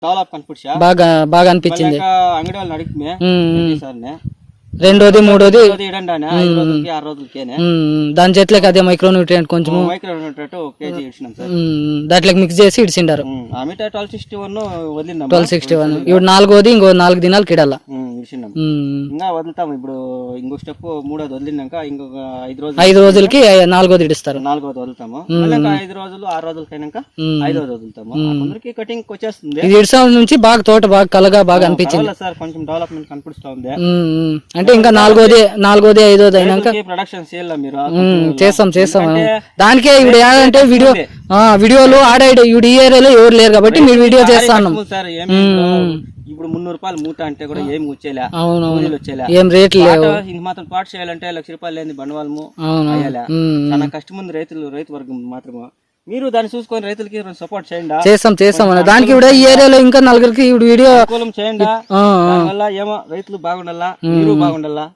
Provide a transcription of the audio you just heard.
Develop కనిపించా బాగా బాగా అనిపించింది. అంగడి వాళ్ళని అడిగితే సార్నే రెండోది మూడోది ఇడండి 5 రోజులకి 6 రోజులకేనే దాని చెట్లకి అదే మైక్రో న్యూట్రియంట్ కొంచెం మైక్రో న్యూట్రియంట్ కేజీ ఇచ్చినాం సార్. దాంట్లోకి మిక్స్ చేసి ఇడిచిండారు. అమిటా 1261 వదిలినాం. 1261 ఇప్పుడు నాలుగోది ఇంకో 4 దినాలు కిడాల ఇడిచినాం. ఇంకా వదులుతాం ఇప్పుడు. ఇంకో స్టెప్ మూడోది వదిలినాక ఇంకొక 5 రోజులకి నాలుగోది ఇడిస్తారు. 4వది వదులుతాము. 5 రోజులు 6 రోజులకైనాక 5వది వదులుతాము. అందరికి కటింగ్ వచ్చేస్తుంది. ఇది ఇడిసం నుంచి బాగా తోట బాగా కలగా బాగా అనిపించింది సార్. కొంచెం డెవలప్మెంట్ కనిపిస్తా ఉంది. అంటే ఇంకా నాలుగోది ఐదోది అయినాక ప్రొడక్షన్ చేయాలి మీరు. చేస్తాం దానికే ఇప్పుడు ఏంటంటే వీడియోలు ఆడ ఇప్పుడు ఈ ఏరియాలో ఎవరు లేరు కాబట్టి మీరు వీడియో చేస్తాను సార్. ఇప్పుడు 300 రూపాయలు మూట అంటే కూడా ఏం వచ్చేలా వచ్చేలా ఏం రేట్లు లేవు. ఇంక మాత్రం పాటు చేయాలంటే 1 లక్ష రూపాయలు లేని బండవాళ్ళము అయ్యాలా. చాలా కష్టం ఉంది రైతు వర్గం మాత్రమే. మీరు దాన్ని చూసుకొని రైతులకి సపోర్ట్ చేయండి. చేస్తాం దానికి కూడా ఈ ఏరియాలో ఇంకా 4 ఇప్పుడు వీడియో చేయండి. దానివల్ల ఏమో రైతులు బాగుండాలా, మీరు బాగుండాలా.